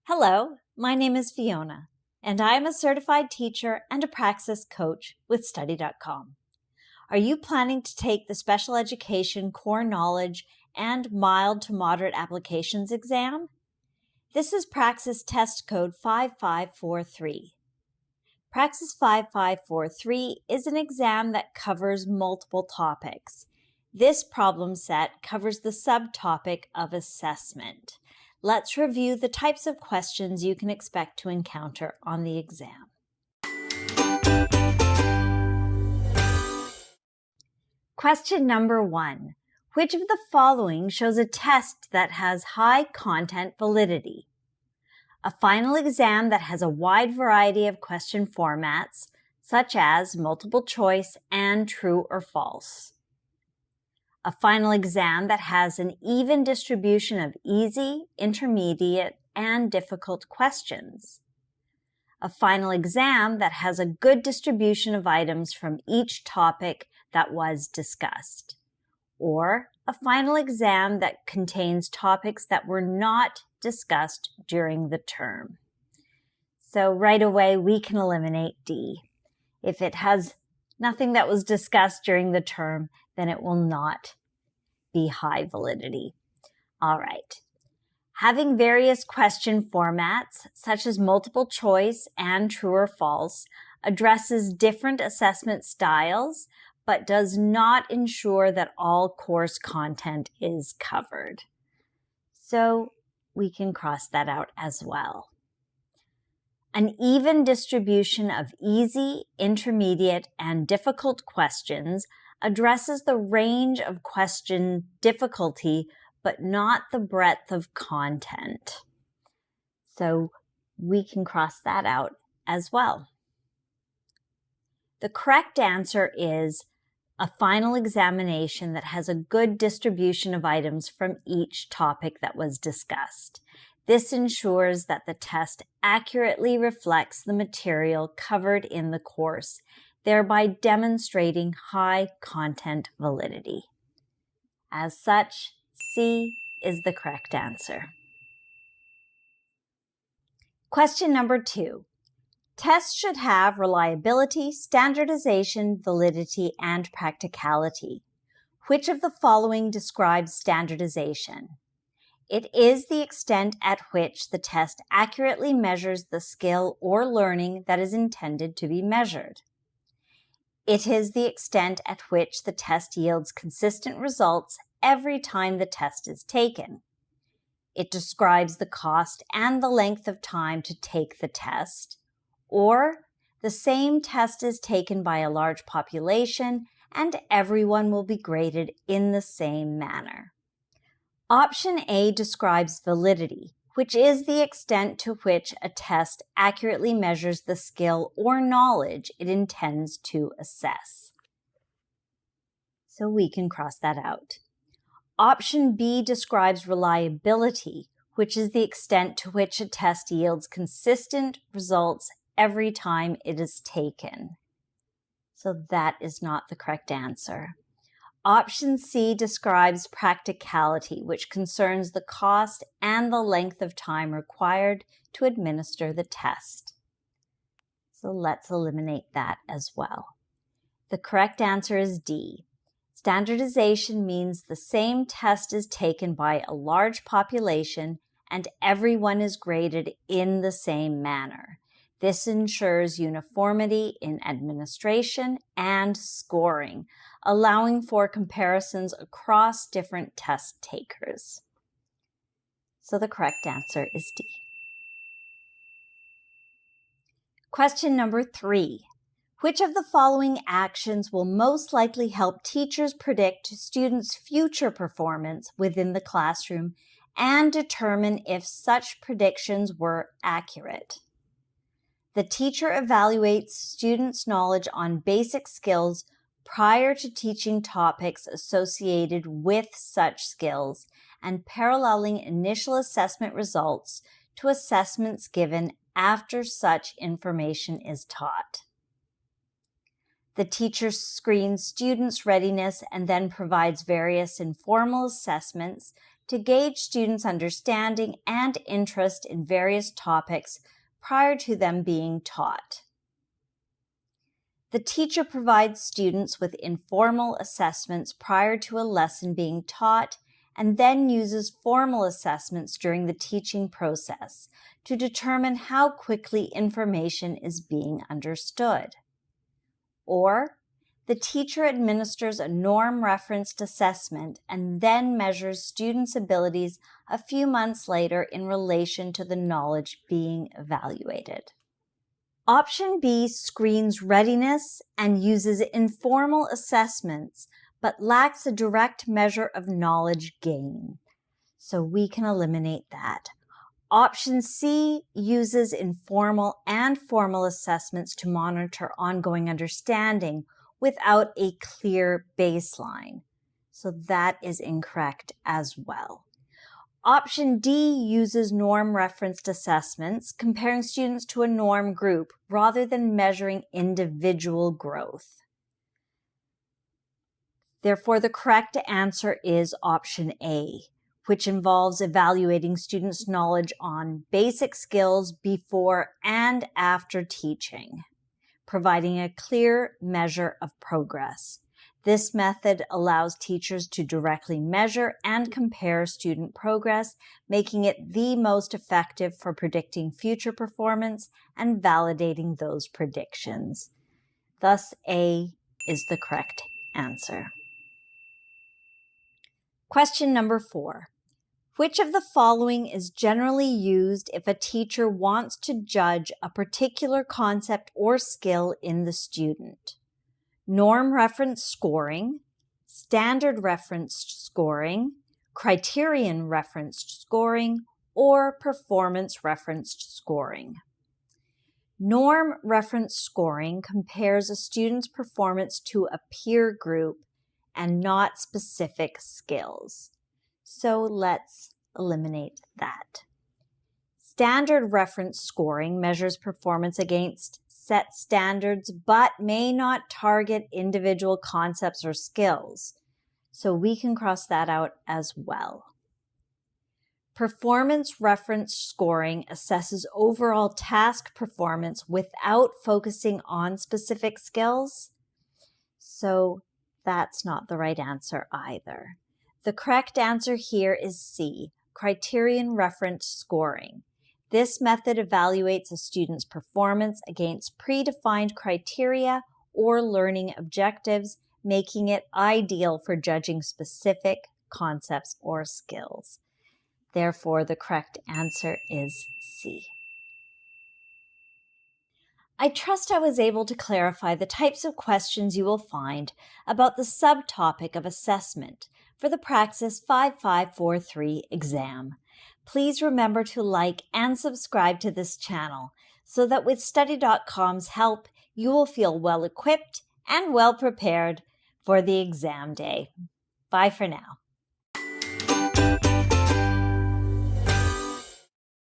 Hello, my name is Fiona, and I am a certified teacher and a Praxis coach with Study.com. Are you planning to take the Special Education Core Knowledge and Mild to Moderate Applications exam? This is Praxis Test Code 5543. Praxis 5543 is an exam that covers multiple topics. This problem set covers the subtopic of assessment. Let's review the types of questions you can expect to encounter on the exam. Question number 1. Which of the following shows a test that has high content validity? A final exam that has a wide variety of question formats, such as multiple choice and true or false. A final exam that has an even distribution of easy, intermediate, and difficult questions. A final exam that has a good distribution of items from each topic that was discussed. Or a final exam that contains topics that were not discussed during the term. So right away, we can eliminate D. If it has nothing that was discussed during the term, then it will not be high validity. All right. Having various question formats, such as multiple choice and true or false, addresses different assessment styles, but does not ensure that all course content is covered. So we can cross that out as well. An even distribution of easy, intermediate, and difficult questions addresses the range of question difficulty, but not the breadth of content. So we can cross that out as well. The correct answer is a final examination that has a good distribution of items from each topic that was discussed. This ensures that the test accurately reflects the material covered in the course, thereby demonstrating high content validity. As such, C is the correct answer. Question number 2. Tests should have reliability, standardization, validity, and practicality. Which of the following describes standardization? It is the extent at which the test accurately measures the skill or learning that is intended to be measured. It is the extent at which the test yields consistent results every time the test is taken. It describes the cost and the length of time to take the test, or the same test is taken by a large population and everyone will be graded in the same manner. Option A describes validity, which is the extent to which a test accurately measures the skill or knowledge it intends to assess. So we can cross that out. Option B describes reliability, which is the extent to which a test yields consistent results every time it is taken. So that is not the correct answer. Option C describes practicality, which concerns the cost and the length of time required to administer the test. So let's eliminate that as well. The correct answer is D. Standardization means the same test is taken by a large population and everyone is graded in the same manner. This ensures uniformity in administration and scoring, allowing for comparisons across different test takers. So the correct answer is D. Question number 3. Which of the following actions will most likely help teachers predict students' future performance within the classroom and determine if such predictions were accurate? The teacher evaluates students' knowledge on basic skills prior to teaching topics associated with such skills and paralleling initial assessment results to assessments given after such information is taught. The teacher screens students' readiness and then provides various informal assessments to gauge students' understanding and interest in various topics prior to them being taught. The teacher provides students with informal assessments prior to a lesson being taught and then uses formal assessments during the teaching process to determine how quickly information is being understood. Or, the teacher administers a norm-referenced assessment and then measures students' abilities a few months later in relation to the knowledge being evaluated. Option B screens readiness and uses informal assessments but lacks a direct measure of knowledge gain. So we can eliminate that. Option C uses informal and formal assessments to monitor ongoing understanding without a clear baseline. So that is incorrect as well. Option D uses norm-referenced assessments, comparing students to a norm group rather than measuring individual growth. Therefore, the correct answer is option A, which involves evaluating students' knowledge on basic skills before and after teaching, providing a clear measure of progress. This method allows teachers to directly measure and compare student progress, making it the most effective for predicting future performance and validating those predictions. Thus, A is the correct answer. Question number 4. Which of the following is generally used if a teacher wants to judge a particular concept or skill in the student? Norm reference scoring, standard referenced scoring, criterion referenced scoring, or performance referenced scoring. Norm reference scoring compares a student's performance to a peer group and not specific skills. So let's eliminate that. Standard reference scoring measures performance against set standards, but may not target individual concepts or skills. So we can cross that out as well. Performance reference scoring assesses overall task performance without focusing on specific skills. So that's not the right answer either. The correct answer here is C, criterion reference scoring. This method evaluates a student's performance against predefined criteria or learning objectives, making it ideal for judging specific concepts or skills. Therefore, the correct answer is C. I trust I was able to clarify the types of questions you will find about the subtopic of assessment for the Praxis 5543 exam. Please remember to like and subscribe to this channel so that with Study.com's help, you will feel well equipped and well prepared for the exam day. Bye for now.